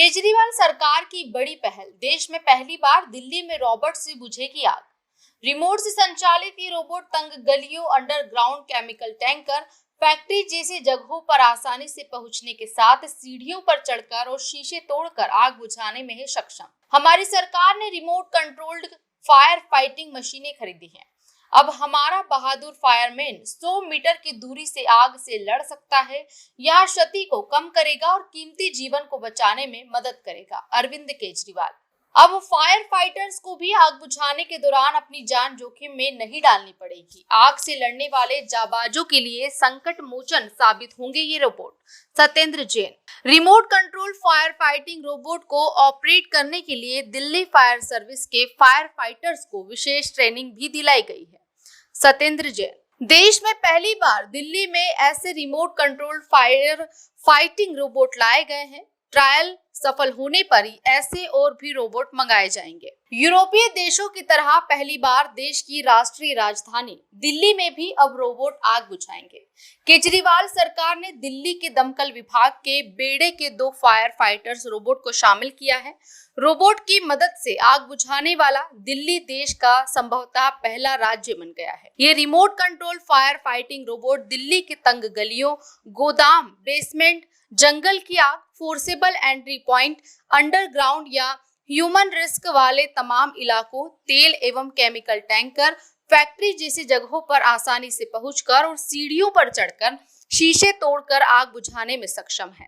केजरीवाल सरकार की बड़ी पहल, देश में पहली बार दिल्ली में रोबोट से बुझेगी आग। रिमोट से संचालित ये रोबोट तंग गलियों, अंडरग्राउंड केमिकल टैंकर, फैक्ट्री जैसी जगहों पर आसानी से पहुंचने के साथ सीढ़ियों पर चढ़कर और शीशे तोड़कर आग बुझाने में है सक्षम। हमारी सरकार ने रिमोट कंट्रोल्ड फायर फाइटिंग मशीनें खरीदी हैं। अब हमारा बहादुर फायरमैन 100 मीटर की दूरी से आग से लड़ सकता है। यह क्षति को कम करेगा और कीमती जीवन को बचाने में मदद करेगा। अरविंद केजरीवाल। अब फायर फाइटर्स को भी आग बुझाने के दौरान अपनी जान जोखिम में नहीं डालनी पड़ेगी। आग से लड़ने वाले जाबाजों के लिए संकट मोचन साबित होंगे ये robot. Satyendra Jain. Remote control fire fighting robot को ऑपरेट करने के लिए दिल्ली फायर सर्विस के फायर फाइटर्स को विशेष ट्रेनिंग भी दिलाई गई है। सत्येंद्र जैन। देश में पहली बार दिल्ली में ऐसे remote control fire fighting robot लाए गए हैं। ट्रायल सफल होने पर ही ऐसे और भी रोबोट मंगाए जाएंगे। यूरोपीय देशों की तरह पहली बार देश की राष्ट्रीय राजधानी दिल्ली में भी अब रोबोट आग बुझाएंगे। केजरीवाल सरकार ने दिल्ली के दमकल विभाग के बेड़े के 2 फायर फाइटर्स रोबोट को शामिल किया है। रोबोट की मदद से आग बुझाने वाला दिल्ली देश का संभवतः पहला राज्य बन गया है। ये remote control fire fighting robot Delhi के तंग गलियों, गोदाम, बेसमेंट, जंगल की आग, फोर्सेबल एंट्री पॉइंट, अंडरग्राउंड या ह्यूमन रिस्क वाले तमाम इलाकों, तेल एवं केमिकल टैंकर, फैक्ट्री जैसी जगहों पर आसानी से पहुंचकर और सीढ़ियों पर चढ़कर शीशे तोड़कर आग बुझाने में सक्षम है।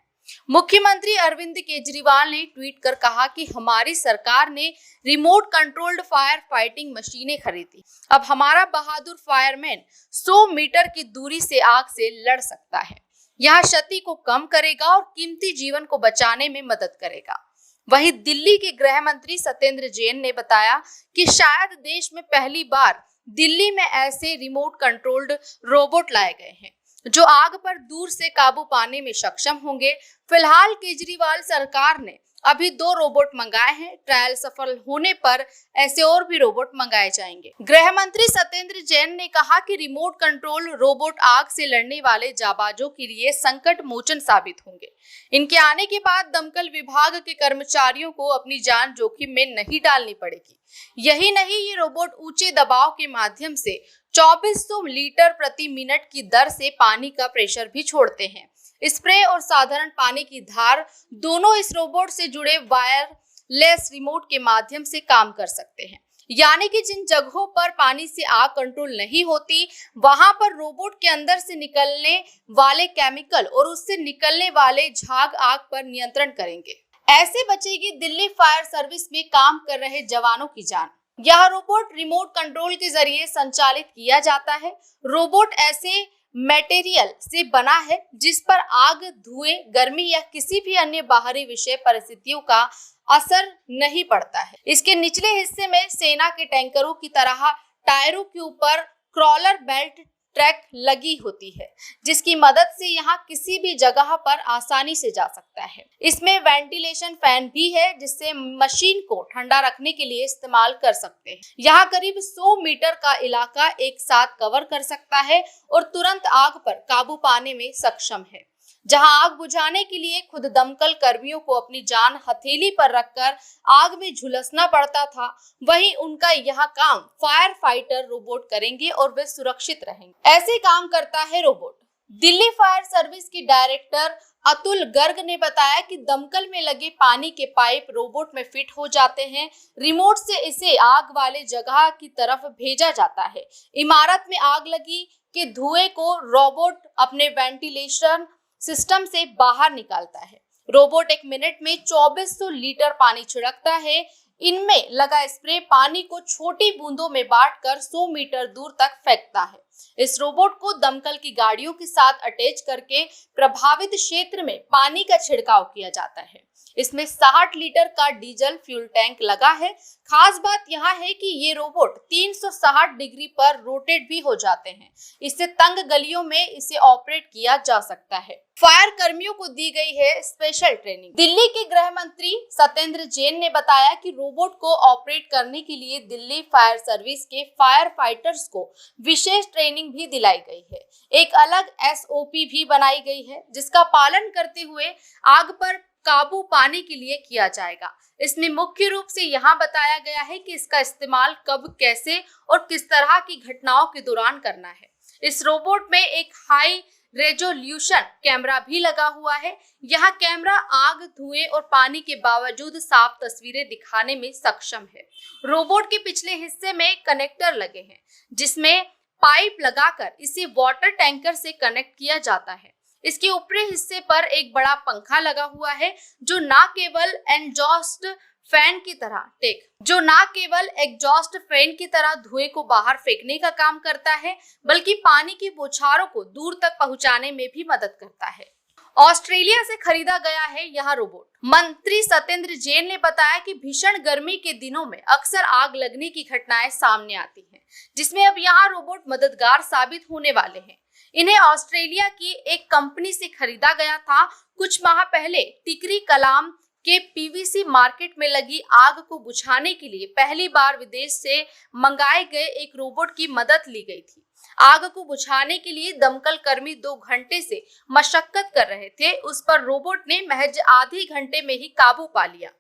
मुख्यमंत्री अरविंद केजरीवाल ने ट्वीट कर कहा कि हमारी सरकार ने रिमोट कंट्रोल्ड फायर फाइटिंग मशीनें खरीदी। अब हमारा बहादुर फायरमैन 100 मीटर की दूरी से आग से लड़ सकता है। यह क्षति को कम करेगा और कीमती जीवन को बचाने में मदद करेगा। वहीं दिल्ली के गृह मंत्री सत्येंद्र जैन ने बताया कि शायद देश में पहली बार दिल्ली में ऐसे रिमोट कंट्रोल्ड रोबोट लाए गए हैं जो आग पर दूर से काबू पाने में सक्षम होंगे। फिलहाल केजरीवाल सरकार ने अभी 2 रोबोट मंगाए हैं। ट्रायल सफल होने पर ऐसे और भी रोबोट मंगाए जाएंगे। गृह मंत्री सत्येंद्र जैन ने कहा कि रिमोट कंट्रोल रोबोट आग से लड़ने वाले जाबाजों के लिए संकट मोचन साबित होंगे। इनके आने के बाद दमकल विभाग के कर्मचारियों को अपनी जान जोखिम में नहीं डालनी पड़ेगी। यही नहीं, ये रोबोट ऊंचे दबाव के माध्यम से 2400 लीटर प्रति मिनट की दर से पानी का प्रेशर भी छोड़ते हैं। स्प्रे और साधारण पानी की धार दोनों इस रोबोट से जुड़े वायरलेस रिमोट के माध्यम से काम कर सकते हैं। यानी कि जिन जगहों पर पानी से आग कंट्रोल नहीं होती, वहां पर रोबोट के अंदर से निकलने वाले केमिकल और उससे निकलने वाले झाग आग पर नियंत्रण करेंगे। ऐसे बचेगी दिल्ली फायर सर्विस में काम कर रहे जवानों की जान। यह रोबोट रिमोट कंट्रोल के जरिए संचालित किया जाता है। रोबोट ऐसे मटेरियल से बना है जिस पर आग, धुएं, गर्मी या किसी भी अन्य बाहरी विषय परिस्थितियों का असर नहीं पड़ता है। इसके निचले हिस्से में सेना के टैंकरों की तरह टायरों के ऊपर क्रॉलर बेल्ट ट्रैक लगी होती है, जिसकी मदद से यहाँ किसी भी जगह पर आसानी से जा सकता है। इसमें वेंटिलेशन फैन भी है जिससे मशीन को ठंडा रखने के लिए इस्तेमाल कर सकते हैं। यहाँ करीब 100 मीटर का इलाका एक साथ कवर कर सकता है और तुरंत आग पर काबू पाने में सक्षम है। जहां आग बुझाने के लिए खुद दमकल कर्मियों को अपनी जान हथेली पर रखकर आग में झुलसना पड़ता था, वहीं उनका यह काम फायर फाइटर रोबोट करेंगे और वे सुरक्षित रहेंगे। ऐसे काम करता है रोबोट। दिल्ली फायर सर्विस के डायरेक्टर अतुल गर्ग ने बताया कि दमकल में लगे पानी के पाइप रोबोट में फिट हो जाते हैं। रिमोट से इसे आग वाले जगह की तरफ भेजा जाता है। इमारत में आग लगी के धुएं को रोबोट अपने वेंटिलेशन सिस्टम से बाहर निकालता है। रोबोट 1 मिनट में 2400 लीटर पानी छिड़कता है। इनमें लगा स्प्रे पानी को छोटी बूंदों में बांटकर 100 मीटर दूर तक फेंकता है। इस रोबोट को दमकल की गाड़ियों के साथ अटैच करके प्रभावित क्षेत्र में पानी का छिड़काव किया जाता है। इसमें 60 लीटर का डीजल फ्यूल टैंक लगा है। खास बात यह है कि ये रोबोट 360 डिग्री पर रोटेट भी हो जाते हैं। इससे तंग गलियों में इसे ऑपरेट किया जा सकता है। फायर कर्मियों को दी गई है स्पेशल ट्रेनिंग। दिल्ली के गृह मंत्री सत्येंद्र जैन ने बताया कि रोबोट को ऑपरेट करने के लिए दिल्ली फायर सर्विस के फायर फाइटर्स को विशेष ट्रेनिंग भी दिलाई गई है। एक अलग SOP भी बनाई गई है जिसका पालन करते हुए आग पर काबू पाने के लिए किया जाएगा। इसमें मुख्य रूप से यहाँ बताया गया है कि इसका इस्तेमाल कब, कैसे और किस तरह की घटनाओं के दौरान करना है। इस रोबोट में एक हाई रेजोल्यूशन कैमरा भी लगा हुआ है। यह कैमरा आग, धुएं और पानी के बावजूद साफ तस्वीरें दिखाने में सक्षम है। रोबोट के पिछले हिस्से में कनेक्टर लगे हैं जिसमें पाइप लगाकर इसे वाटर टैंकर से कनेक्ट किया जाता है। इसके ऊपरी हिस्से पर एक बड़ा पंखा लगा हुआ है जो ना केवल एग्जॉस्ट फैन की तरह धुएं को बाहर फेंकने का काम करता है, बल्कि पानी की बौछारों को दूर तक पहुंचाने में भी मदद करता है। ऑस्ट्रेलिया से खरीदा गया है यह रोबोट। मंत्री सत्येंद्र जैन ने बताया कि भीषण गर्मी के दिनों में अक्सर आग लगने की घटनाएं सामने आती हैं, जिसमें अब यहाँ रोबोट मददगार साबित होने वाले हैं। इन्हें ऑस्ट्रेलिया की एक कंपनी से खरीदा गया था। कुछ माह पहले टिकरी कलाम के पीवीसी मार्केट में लगी आग को बुझाने के लिए पहली बार विदेश से मंगाए गए एक रोबोट की मदद ली गई थी। आग को बुझाने के लिए दमकल कर्मी 2 घंटे से मशक्कत कर रहे थे, उस पर रोबोट ने महज आधे घंटे में ही काबू पा लिया।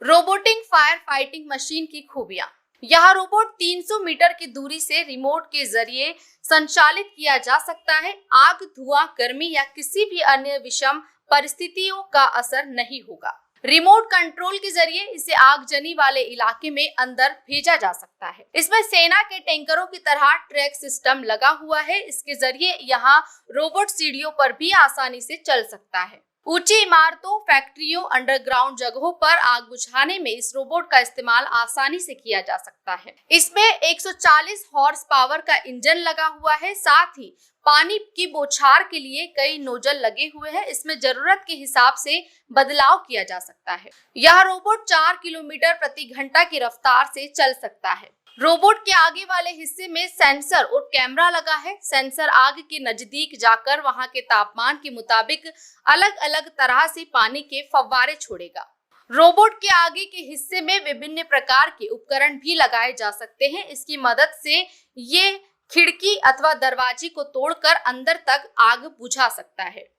रोबोटिक फायर फाइटिंग मशीन की खूबियां। यह रोबोट 300 मीटर की दूरी से रिमोट के जरिए संचालित किया जा सकता है। आग, धुआं, गर्मी या किसी भी अन्य विषम परिस्थितियों का असर नहीं होगा। रिमोट कंट्रोल के जरिए इसे आगजनी वाले इलाके में अंदर भेजा जा सकता है। इसमें सेना के टैंकरों की तरह ट्रैक सिस्टम लगा हुआ है। इसके जरिए यहाँ रोबोट सीढ़ियों पर भी आसानी से चल सकता है। ऊंची इमारतों, फैक्ट्रियों, अंडरग्राउंड जगहों पर आग बुझाने में इस रोबोट का इस्तेमाल आसानी से किया जा सकता है। इसमें 140 हॉर्स पावर का इंजन लगा हुआ है। साथ ही पानी की बौछार के लिए कई नोजल लगे हुए हैं। इसमें जरूरत के हिसाब से बदलाव किया जा सकता है। यह रोबोट 4 किलोमीटर प्रति घंटा की रफ्तार से चल सकता है। रोबोट के आगे वाले हिस्से में सेंसर और कैमरा लगा है। सेंसर आग के नजदीक जाकर वहां के तापमान के मुताबिक अलग अलग तरह से पानी के फव्वारे छोड़ेगा। रोबोट के आगे के हिस्से में विभिन्न प्रकार के उपकरण भी लगाए जा सकते हैं। इसकी मदद से ये खिड़की अथवा दरवाजे को तोड़कर अंदर तक आग बुझा सकता है।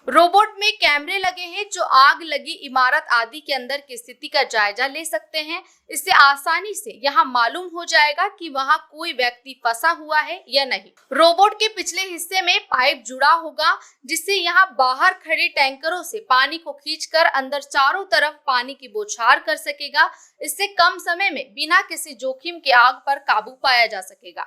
रोबोट में कैमरे लगे हैं जो आग लगी इमारत आदि के अंदर की स्थिति का जायजा ले सकते हैं। इससे आसानी से यहाँ मालूम हो जाएगा कि वहाँ कोई व्यक्ति फंसा हुआ है या नहीं। रोबोट के पिछले हिस्से में पाइप जुड़ा होगा जिससे यहाँ बाहर खड़े टैंकरों से पानी को खींचकर अंदर चारों तरफ पानी की बौछार कर सकेगा। इससे कम समय में बिना किसी जोखिम के आग पर काबू पाया जा सकेगा।